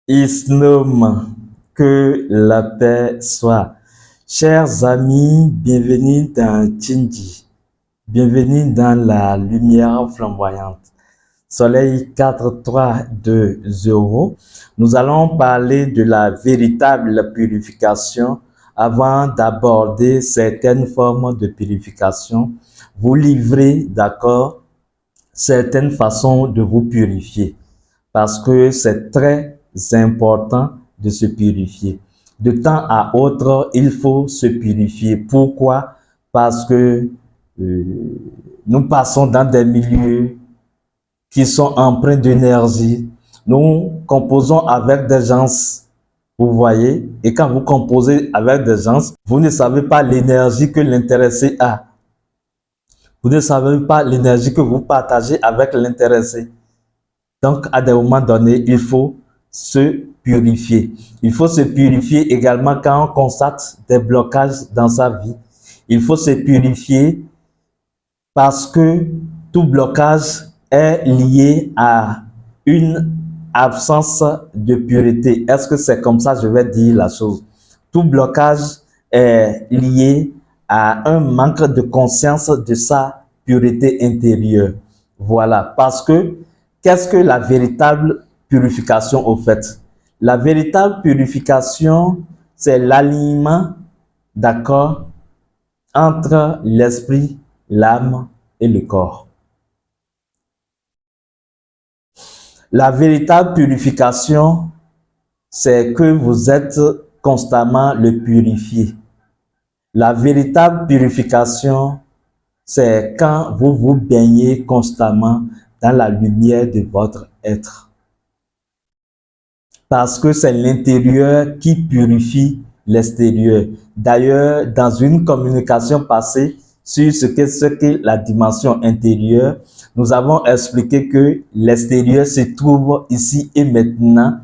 Islam, que la paix soit. Chers amis, bienvenue dans Tchindi. Bienvenue dans la lumière flamboyante. Soleil 4320. Nous allons parler de la véritable purification avant d'aborder certaines formes de purification. Vous livrez, d'accord, certaines façons de vous purifier parce que c'est très important de se purifier. De temps à autre, il faut se purifier. Pourquoi? Parce que euh, nous passons dans des milieux qui sont empreints d'énergie. Nous composons avec des gens, vous voyez, et quand vous composez avec des gens, vous ne savez pas l'énergie que l'intéressé a. Vous ne savez pas l'énergie que vous partagez avec l'intéressé. Donc, à des moments donnés, il faut se purifier. Il faut se purifier également quand on constate des blocages dans sa vie. Il faut se purifier parce que tout blocage est lié à une absence de pureté. Est-ce que c'est comme ça que je vais dire la chose? Tout blocage est lié à un manque de conscience de sa pureté intérieure. Voilà, parce que qu'est-ce que la véritable purification au fait? La véritable purification, c'est l'alignement, d'accord, entre l'esprit, l'âme et le corps. La véritable purification, c'est que vous êtes constamment le purifié. La véritable purification, c'est quand vous vous baignez constamment dans la lumière de votre être. Parce que c'est l'intérieur qui purifie l'extérieur. D'ailleurs, dans une communication passée sur ce qu'est la dimension intérieure, nous avons expliqué que l'extérieur se trouve ici et maintenant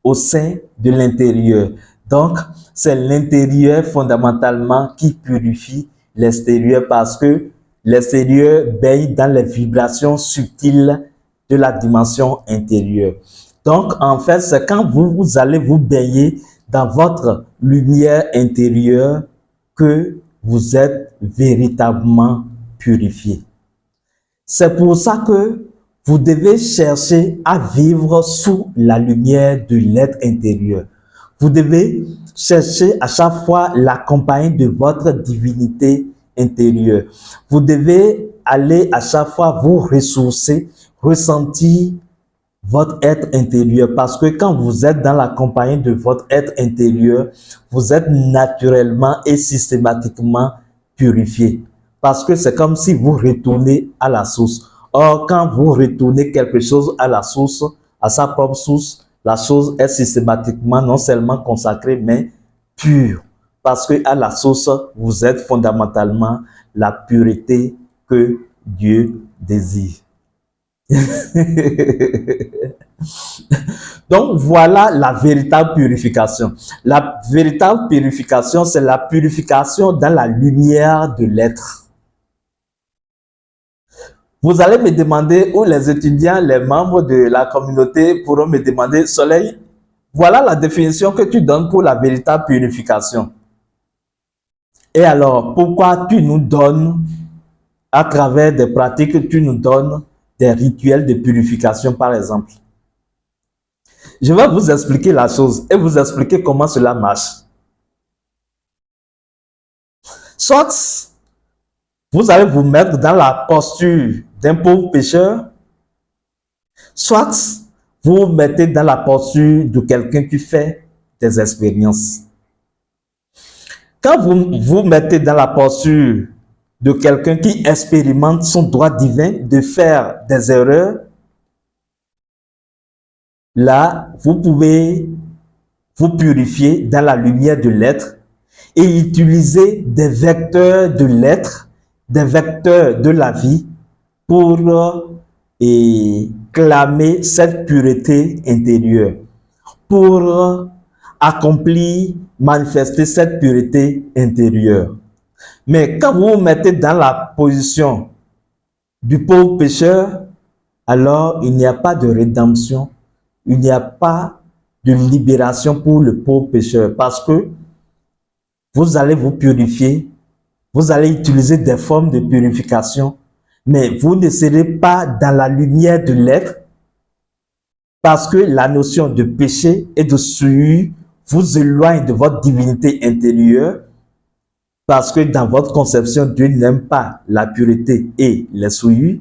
au sein de l'intérieur. Donc, c'est l'intérieur fondamentalement qui purifie l'extérieur parce que l'extérieur baigne dans les vibrations subtiles de la dimension intérieure. Donc, en fait, c'est quand vous allez vous baigner dans votre lumière intérieure que vous êtes véritablement purifié. C'est pour ça que vous devez chercher à vivre sous la lumière de l'être intérieur. Vous devez chercher à chaque fois la compagnie de votre divinité intérieure. Vous devez aller à chaque fois vous ressourcer, ressentir votre être intérieur, parce que quand vous êtes dans la compagnie de votre être intérieur, vous êtes naturellement et systématiquement purifié, parce que c'est comme si vous retournez à la source. Or, quand vous retournez quelque chose à la source, à sa propre source, la chose est systématiquement non seulement consacrée, mais pure, parce que à la source, vous êtes fondamentalement la pureté que Dieu désire. Donc, voilà la véritable purification. La véritable purification, c'est la purification dans la lumière de l'être. Vous allez me demander, ou les étudiants, les membres de la communauté pourront me demander, Soleil, voilà la définition que tu donnes pour la véritable purification. Et alors, pourquoi tu nous donnes, à travers des pratiques, tu nous donnes des rituels de purification, par exemple? Je vais vous expliquer la chose et vous expliquer comment cela marche. Soit vous allez vous mettre dans la posture d'un pauvre pécheur, soit vous vous mettez dans la posture de quelqu'un qui fait des expériences. Quand vous vous mettez dans la posture de quelqu'un qui expérimente son droit divin de faire des erreurs, là, vous pouvez vous purifier dans la lumière de l'être et utiliser des vecteurs de l'être, des vecteurs de la vie pour clamer cette pureté intérieure, pour accomplir, manifester cette pureté intérieure. Mais quand vous vous mettez dans la position du pauvre pécheur, alors il n'y a pas de rédemption, il n'y a pas de libération pour le pauvre pécheur parce que vous allez vous purifier, vous allez utiliser des formes de purification, mais vous ne serez pas dans la lumière de l'être parce que la notion de péché et de souillure vous éloigne de votre divinité intérieure parce que dans votre conception, Dieu n'aime pas la pureté et les souillures.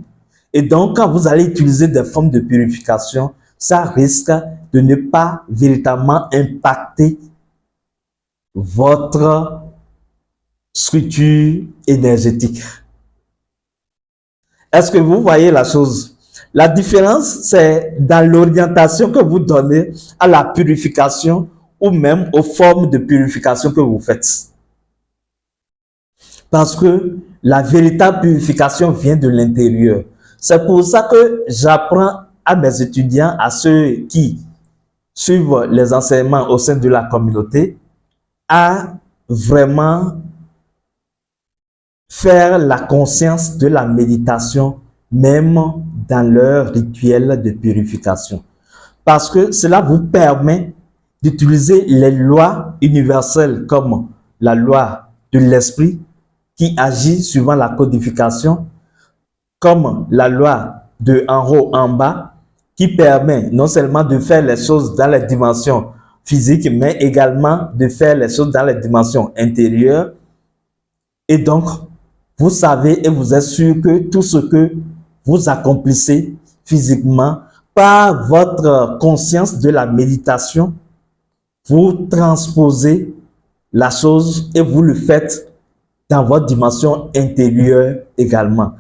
Et donc, quand vous allez utiliser des formes de purification, ça risque de ne pas véritablement impacter votre structure énergétique. Est-ce que vous voyez la chose? La différence, c'est dans l'orientation que vous donnez à la purification ou même aux formes de purification que vous faites. Parce que la véritable purification vient de l'intérieur. C'est pour ça que j'apprends à mes étudiants, à ceux qui suivent les enseignements au sein de la communauté, à vraiment faire la conscience de la méditation, même dans leur rituel de purification. Parce que cela vous permet d'utiliser les lois universelles comme la loi de l'esprit qui agit suivant la codification, comme la loi de en haut en bas qui permet non seulement de faire les choses dans les dimensions physiques, mais également de faire les choses dans les dimensions intérieures. Et donc, vous savez et vous êtes sûr que tout ce que vous accomplissez physiquement par votre conscience de la méditation, vous transposez la chose et vous le faites dans votre dimension intérieure également.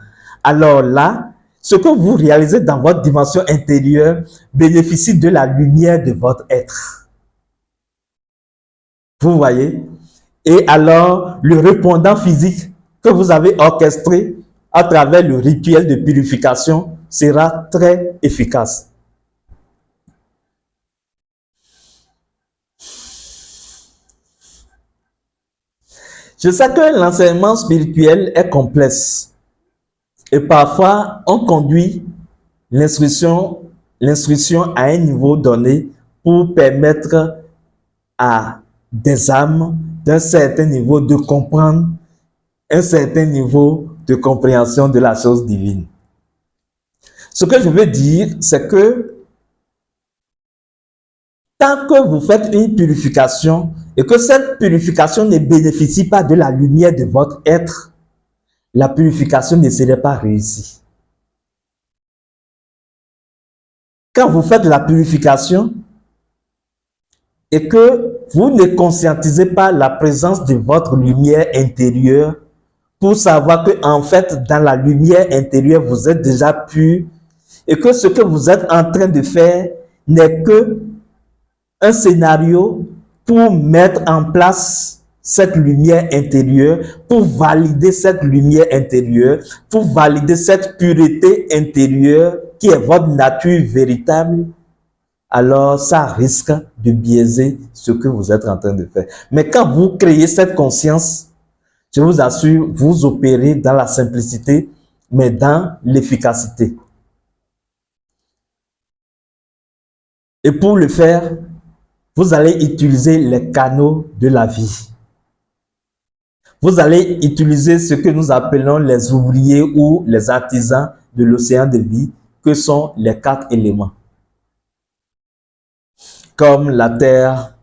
Alors là, ce que vous réalisez dans votre dimension intérieure bénéficie de la lumière de votre être. Vous voyez? Et alors, le répondant physique que vous avez orchestré à travers le rituel de purification sera très efficace. Je sais que l'enseignement spirituel est complexe et parfois on conduit l'instruction à un niveau donné pour permettre à des âmes d'un certain niveau de comprendre un certain niveau de compréhension de la chose divine. Ce que je veux dire, c'est que tant que vous faites une purification et que cette purification ne bénéficie pas de la lumière de votre être, la purification ne serait pas réussie. Quand vous faites la purification et que vous ne conscientisez pas la présence de votre lumière intérieure pour savoir que en fait, dans la lumière intérieure, vous êtes déjà pur et que ce que vous êtes en train de faire n'est que un scénario pour mettre en place cette lumière intérieure, pour valider cette lumière intérieure, pour valider cette pureté intérieure qui est votre nature véritable, alors ça risque de biaiser ce que vous êtes en train de faire. Mais quand vous créez cette conscience, je vous assure, vous opérez dans la simplicité, mais dans l'efficacité. Et pour le faire, vous allez utiliser les canaux de la vie. Vous allez utiliser ce que nous appelons les ouvriers ou les artisans de l'océan de vie, que sont les 4 éléments. Comme la terre,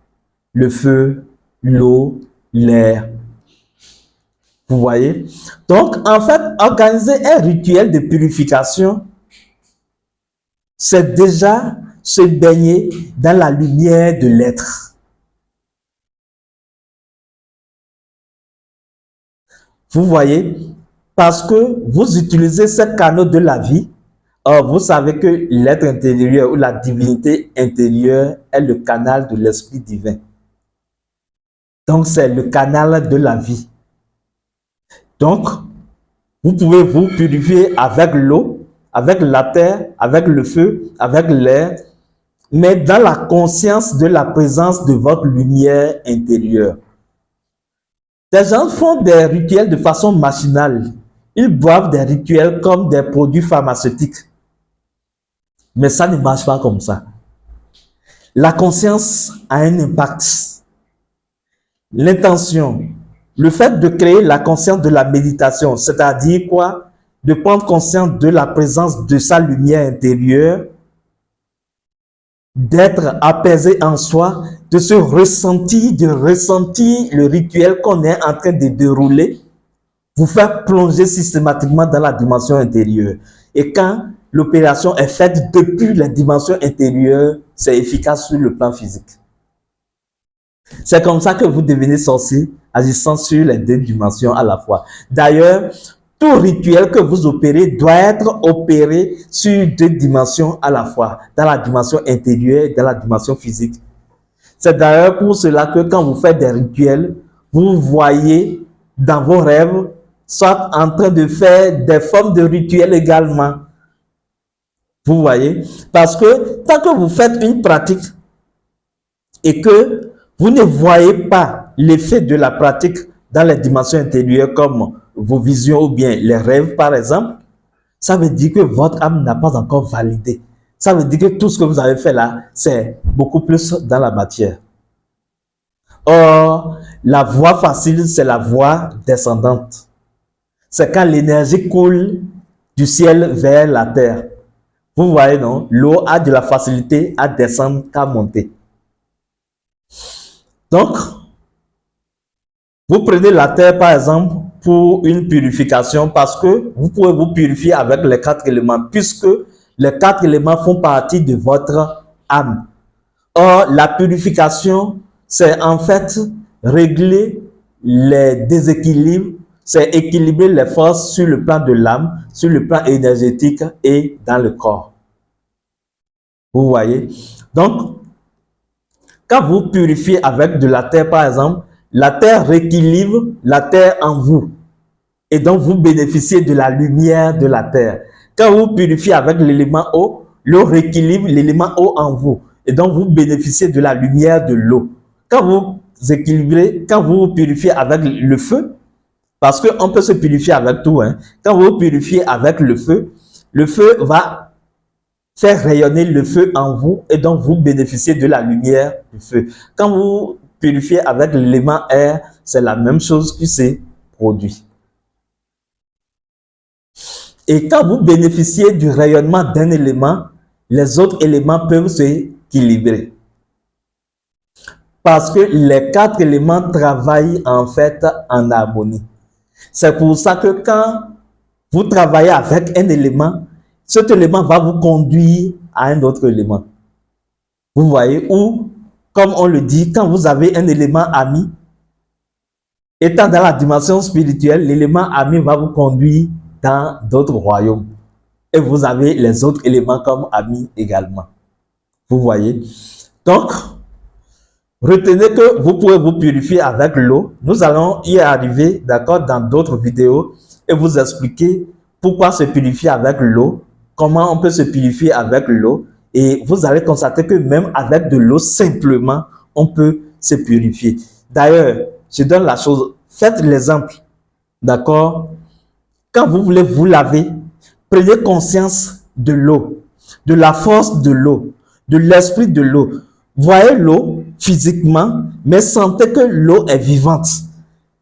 le feu, l'eau, l'air. Vous voyez? Donc, en fait, organiser un rituel de purification, c'est déjà se baigner dans la lumière de l'être. Vous voyez? Parce que vous utilisez ce canal de la vie. Or, vous savez que l'être intérieur ou la divinité intérieure est le canal de l'esprit divin. Donc, c'est le canal de la vie. Donc, vous pouvez vous purifier avec l'eau, avec la terre, avec le feu, avec l'air, mais dans la conscience de la présence de votre lumière intérieure. Des gens font des rituels de façon machinale. Ils boivent des rituels comme des produits pharmaceutiques. Mais ça ne marche pas comme ça. La conscience a un impact. L'intention, le fait de créer la conscience de la méditation, c'est-à-dire quoi? De prendre conscience de la présence de sa lumière intérieure, d'être apaisé en soi, de se ressentir, de ressentir le rituel qu'on est en train de dérouler, vous faire plonger systématiquement dans la dimension intérieure. Et quand l'opération est faite depuis la dimension intérieure, c'est efficace sur le plan physique. C'est comme ça que vous devenez sorcier, agissant sur les deux dimensions à la fois. D'ailleurs, tout rituel que vous opérez doit être opéré sur deux dimensions à la fois, dans la dimension intérieure et dans la dimension physique. C'est d'ailleurs pour cela que quand vous faites des rituels, vous voyez dans vos rêves, soit en train de faire des formes de rituels également. Vous voyez? Parce que tant que vous faites une pratique et que vous ne voyez pas l'effet de la pratique dans les dimensions intérieures comme vos visions ou bien les rêves par exemple, ça veut dire que votre âme n'a pas encore validé. Ça veut dire que tout ce que vous avez fait là, c'est beaucoup plus dans la matière. Or, la voie facile, c'est la voie descendante. C'est quand l'énergie coule du ciel vers la terre. Vous voyez, non? L'eau a de la facilité à descendre qu'à monter. Donc, vous prenez la terre, par exemple, pour une purification parce que vous pouvez vous purifier avec les 4 éléments puisque les 4 éléments font partie de votre âme. Or, la purification, c'est en fait régler les déséquilibres, c'est équilibrer les forces sur le plan de l'âme, sur le plan énergétique et dans le corps. Vous voyez? Donc, quand vous purifiez avec de la terre, par exemple, la terre rééquilibre la terre en vous. Et donc, vous bénéficiez de la lumière de la terre. Quand vous purifiez avec l'élément eau, l'eau rééquilibre l'élément eau en vous. Et donc, vous bénéficiez de la lumière de l'eau. Quand vous équilibrez, quand vous purifiez avec le feu, parce qu'on peut se purifier avec tout, hein. Quand vous purifiez avec le feu va faire rayonner le feu en vous et donc vous bénéficiez de la lumière du feu. Quand vous purifiez avec l'élément air, c'est la même chose qui s'est produit. Et quand vous bénéficiez du rayonnement d'un élément, les autres éléments peuvent s'équilibrer. Parce que les 4 éléments travaillent en fait en harmonie. C'est pour ça que quand vous travaillez avec un élément, cet élément va vous conduire à un autre élément. Vous voyez, ou comme on le dit, quand vous avez un élément ami, étant dans la dimension spirituelle, l'élément ami va vous conduire dans d'autres royaumes. Et vous avez les autres éléments comme amis également. Vous voyez? Donc, retenez que vous pouvez vous purifier avec l'eau. Nous allons y arriver, d'accord, dans d'autres vidéos et vous expliquer pourquoi se purifier avec l'eau, comment on peut se purifier avec l'eau. Et vous allez constater que même avec de l'eau, simplement, on peut se purifier. D'ailleurs, je donne la chose, faites l'exemple, d'accord? Quand vous voulez vous laver, prenez conscience de l'eau, de la force de l'eau, de l'esprit de l'eau. Voyez l'eau physiquement, mais sentez que l'eau est vivante.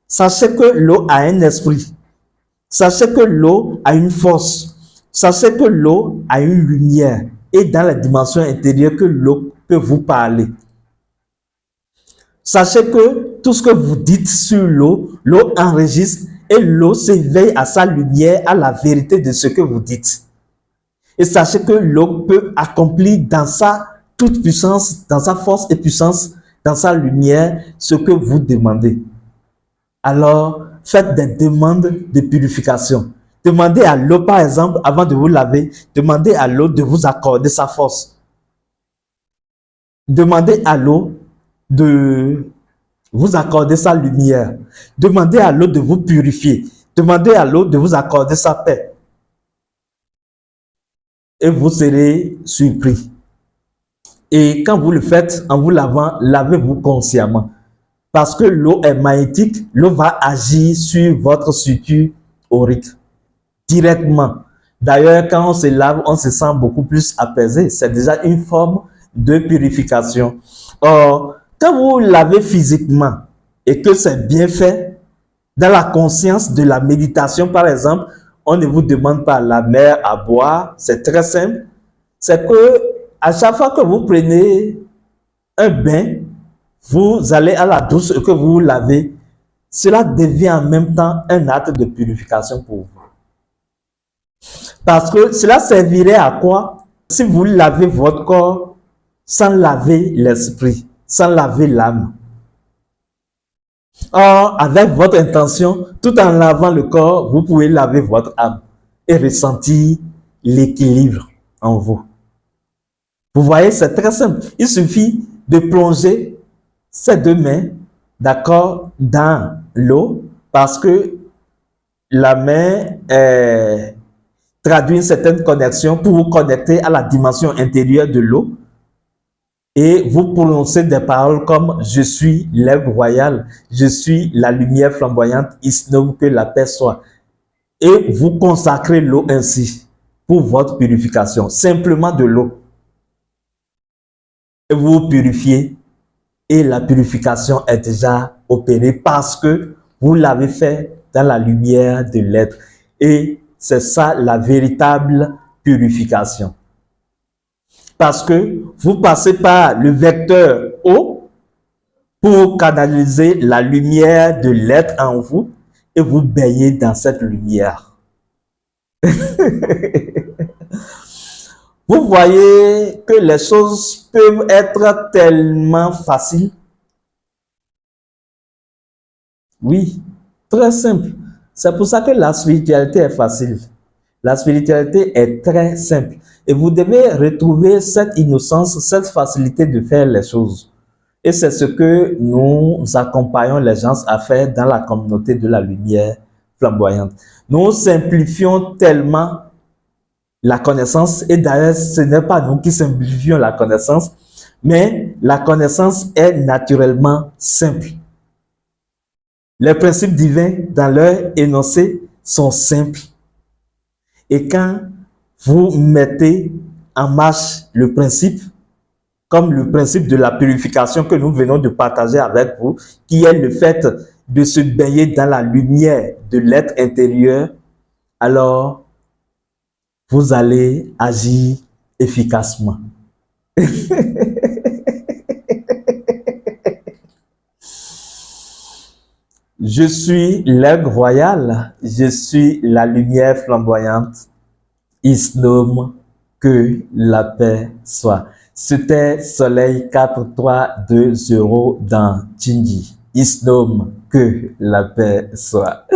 Sachez que l'eau a un esprit. Sachez que l'eau a une force. Sachez que l'eau a une lumière. Et dans la dimension intérieure, que l'eau peut vous parler. Sachez que tout ce que vous dites sur l'eau, l'eau enregistre et l'eau s'éveille à sa lumière, à la vérité de ce que vous dites. Et sachez que l'eau peut accomplir dans sa toute puissance, dans sa force et puissance, dans sa lumière, ce que vous demandez. Alors, faites des demandes de purification. Demandez à l'eau, par exemple, avant de vous laver, demandez à l'eau de vous accorder sa force. Demandez à l'eau de vous accorder sa lumière. Demandez à l'eau de vous purifier. Demandez à l'eau de vous accorder sa paix. Et vous serez surpris. Et quand vous le faites en vous lavant, lavez-vous consciemment. Parce que l'eau est magnétique, l'eau va agir sur votre structure aurique directement. D'ailleurs, quand on se lave, on se sent beaucoup plus apaisé. C'est déjà une forme de purification. Or, quand vous lavez physiquement et que c'est bien fait, dans la conscience de la méditation, par exemple, on ne vous demande pas la mer à boire, c'est très simple. C'est que à chaque fois que vous prenez un bain, vous allez à la douche et que vous vous lavez, cela devient en même temps un acte de purification pour vous. Parce que cela servirait à quoi? Si vous lavez votre corps sans laver l'esprit, sans laver l'âme. Or, avec votre intention, tout en lavant le corps, vous pouvez laver votre âme et ressentir l'équilibre en vous. Vous voyez, c'est très simple. Il suffit de plonger ses deux mains, d'accord, dans l'eau, parce que la main traduit une certaine connexion pour vous connecter à la dimension intérieure de l'eau. Et vous prononcez des paroles comme « Je suis l'aigle royal, je suis la lumière flamboyante, Isnom, que la paix soit ». Et vous consacrez l'eau ainsi pour votre purification, simplement de l'eau. Et vous vous purifiez et la purification est déjà opérée parce que vous l'avez fait dans la lumière de l'être. Et c'est ça la véritable purification. Parce que vous passez par le vecteur eau pour canaliser la lumière de l'être en vous et vous baignez dans cette lumière. Vous voyez que les choses peuvent être tellement faciles. Oui, très simple. C'est pour ça que la spiritualité est facile. La spiritualité est très simple. Et vous devez retrouver cette innocence, cette facilité de faire les choses. Et c'est ce que nous accompagnons les gens à faire dans la communauté de la lumière flamboyante. Nous simplifions tellement la connaissance, et d'ailleurs, ce n'est pas nous qui simplifions la connaissance, mais la connaissance est naturellement simple. Les principes divins, dans leur énoncé, sont simples. Et quand vous mettez en marche le principe, comme le principe de la purification que nous venons de partager avec vous, qui est le fait de se baigner dans la lumière de l'être intérieur, alors vous allez agir efficacement. Je suis l'aigle royal, je suis la lumière flamboyante, Isnom, que la paix soit. C'était Soleil 4320 dans Tchinji. Isnom, que la paix soit.